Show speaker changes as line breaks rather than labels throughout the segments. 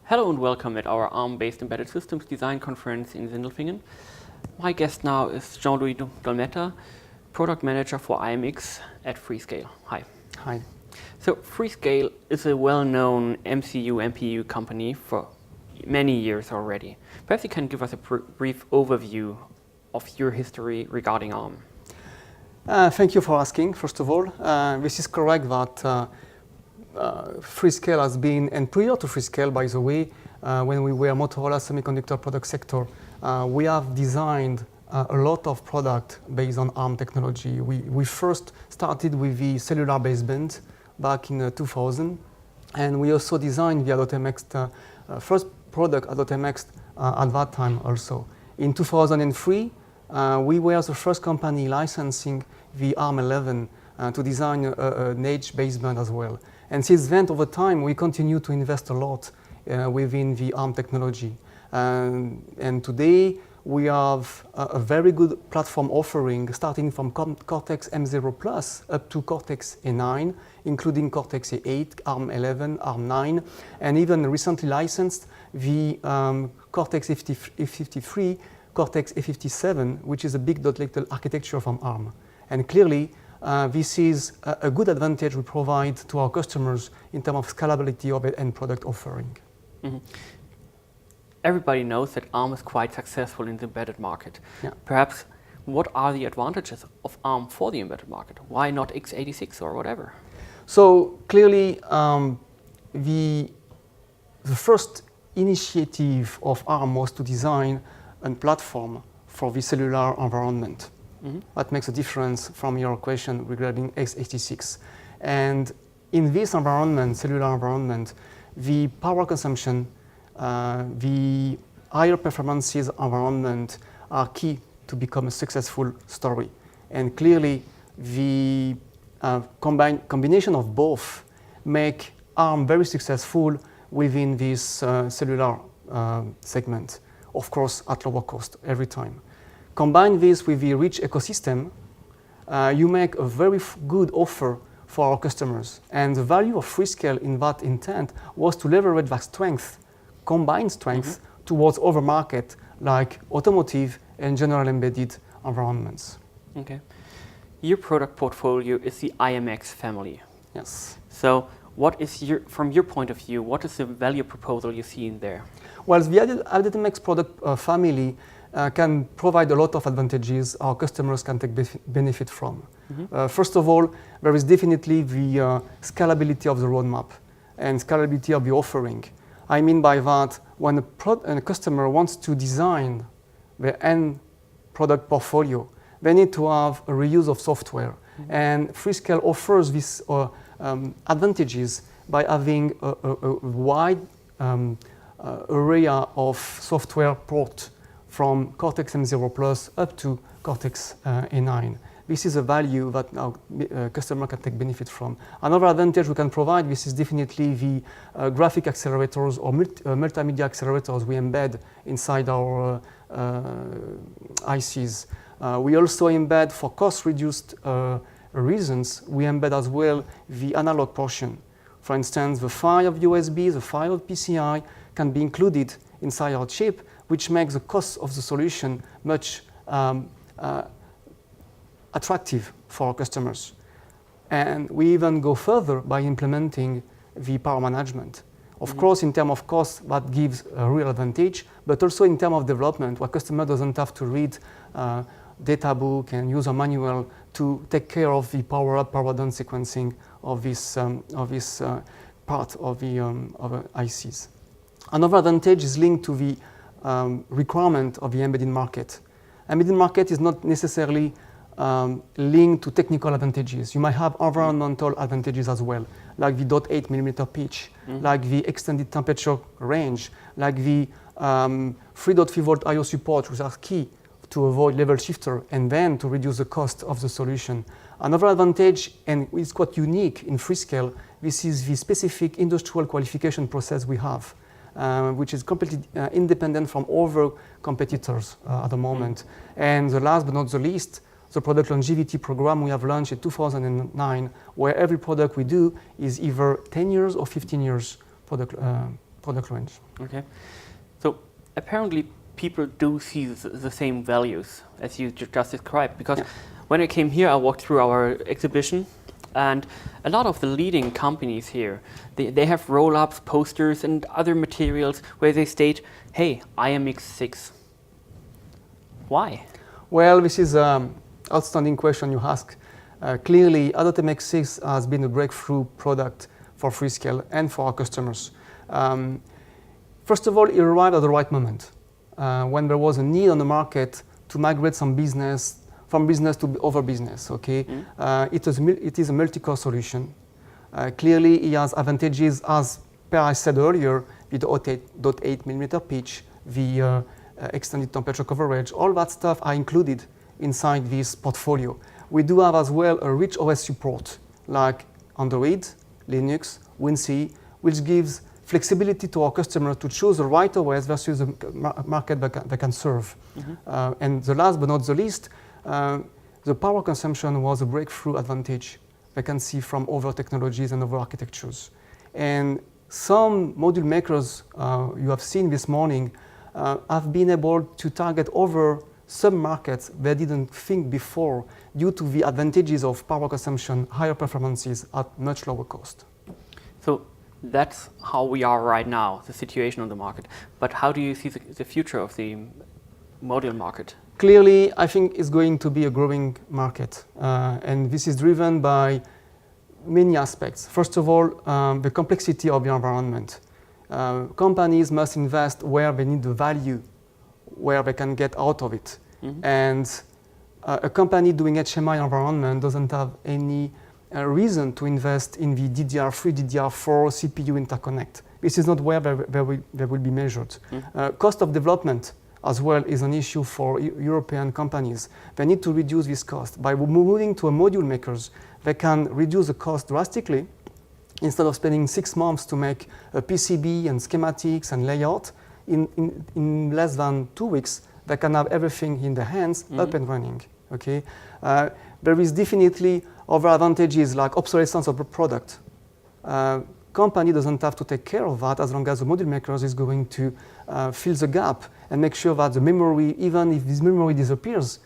Hello and welcome at our ARM-based embedded systems design conference in Sindelfingen. My guest now is Jean-Louis Dolmetta, product manager for i.MX at Freescale. Hi.
Hi.
So Freescale is a well-known MCU/MPU company for many years already. Perhaps you can give us a brief overview of your history regarding ARM.
Thank you for asking, first of all. This is correct that Freescale has been, and prior to Freescale, by the way, when we were Motorola semiconductor product sector, we have designed a lot of product based on ARM technology. We first started with the cellular baseband back in 2000, and we also designed the i.MX, first product i.MX at that time also. In 2003, we were the first company licensing the ARM11 to design an edge baseband as well. And since then, over time, we continue to invest a lot within the ARM technology. And today, we have a very good platform offering, starting from Cortex M0 Plus up to Cortex A9, including Cortex A8, ARM11, ARM9, and even recently licensed the Cortex A53, Cortex A57, which is a big dot little architecture from ARM. And clearly, this is a good advantage we provide to our customers in terms of scalability of the end product offering.
Mm-hmm. Everybody knows that ARM is quite successful in the embedded market.
Yeah.
Perhaps what are the advantages of ARM for the embedded market? Why not x86 or whatever?
So clearly, the first initiative of ARM was to design a platform for the cellular environment. Mm-hmm. That makes a difference from your question regarding x86. And in this environment, cellular environment, the power consumption, the higher performances environment are key to become a successful story. And clearly, the combination of both make ARM very successful within this cellular segment, of course, at lower cost every time. Combine this with the rich ecosystem, you make a very good offer for our customers. And the value of Freescale in that intent was to leverage that strength, combined strength, mm-hmm. towards other markets like automotive and general embedded environments.
Okay. Your product portfolio is the i.MX family.
Yes.
So what is from your point of view, what is the value proposal you see in there?
Well, the i.MX product family can provide a lot of advantages our customers can take benefit from. Mm-hmm. First of all, there is definitely the scalability of the roadmap and scalability of the offering. I mean by that, when a customer wants to design their end product portfolio, they need to have a reuse of software. Mm-hmm. And Freescale offers these advantages by having a wide array of software port from Cortex M0 Plus up to Cortex A9. This is a value that our customer can take benefit from. Another advantage we can provide, this is definitely the graphic accelerators or multimedia accelerators we embed inside our ICs. We also embed, for cost-reduced reasons, we embed as well the analog portion. For instance, the file of USB, the file of PCI can be included inside our chip, which makes the cost of the solution much attractive for our customers. And we even go further by implementing the power management. Of mm-hmm. course, in terms of cost, that gives a real advantage, but also in terms of development, where customer doesn't have to read data book and use a manual to take care of the power up, power down sequencing of this part of the ICs. Another advantage is linked to the requirement of the embedded market. Embedded market is not necessarily linked to technical advantages. You might have environmental advantages as well, like the 0.8 millimeter pitch, mm-hmm. like the extended temperature range, like the 3.3 volt I/O support, which are key to avoid level shifter and then to reduce the cost of the solution. Another advantage, and it's quite unique in Freescale, this is the specific industrial qualification process we have. Which is completely independent from other competitors at the moment. Mm-hmm. And the last but not the least, the product longevity program we have launched in 2009, where every product we do is either 10 years or 15 years product product range.
Okay. So apparently people do see the same values as you just described, because when I came here, I walked through our exhibition, and a lot of the leading companies here, they have roll-ups, posters, and other materials where they state, hey, i.MX 6. Why?
Well, this is an outstanding question you ask. Clearly, i.MX 6 has been a breakthrough product for Freescale and for our customers. First of all, it arrived at the right moment, when there was a need on the market to migrate some business from business to other business. Okay, it is a multi-core solution. Clearly, it has advantages, as per I said earlier, with the 0.8 millimeter pitch, the extended temperature coverage. All that stuff are included inside this portfolio. We do have as well a rich OS support, like Android, Linux, WinC, which gives flexibility to our customer to choose the right OS versus the market they can serve. And the last but not the least, the power consumption was a breakthrough advantage they can see from other technologies and other architectures. And some module makers you have seen this morning have been able to target other sub-markets they didn't think before due to the advantages of power consumption, higher performances at much lower cost.
So that's how we are right now, the situation on the market. But how do you see the future of the module market?
Clearly, I think it's going to be a growing market. And this is driven by many aspects. First of all, the complexity of the environment. Companies must invest where they need the value, where they can get out of it. And a company doing HMI environment doesn't have any reason to invest in the DDR3, DDR4 CPU interconnect. This is not where they will be measured. Cost of development as well is an issue for European companies. They need to reduce this cost. By moving to a module makers, they can reduce the cost drastically. Instead of spending 6 months to make a PCB and schematics and layout, in less than 2 weeks, they can have everything in their hands, up and running. Okay? There is definitely other advantages like obsolescence of the product. Company doesn't have to take care of that as long as the module makers is going to fill the gap and make sure that the memory, even if this memory disappears,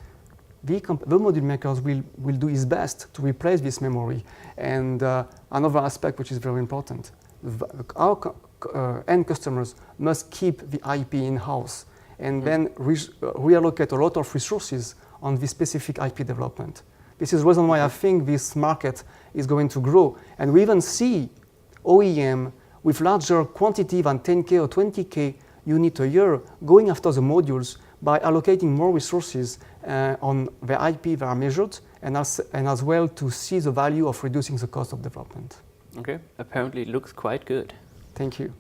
the module makers will do his best to replace this memory. And another aspect which is very important, our end customers must keep the IP in-house and then reallocate a lot of resources on this specific IP development. This is the reason why I think this market is going to grow. And we even see OEM with larger quantity than 10K or 20K unit a year going after the modules by allocating more resources on the IP that are measured and as well to see the value of reducing the cost of development.
Okay, apparently it looks quite good.
Thank you.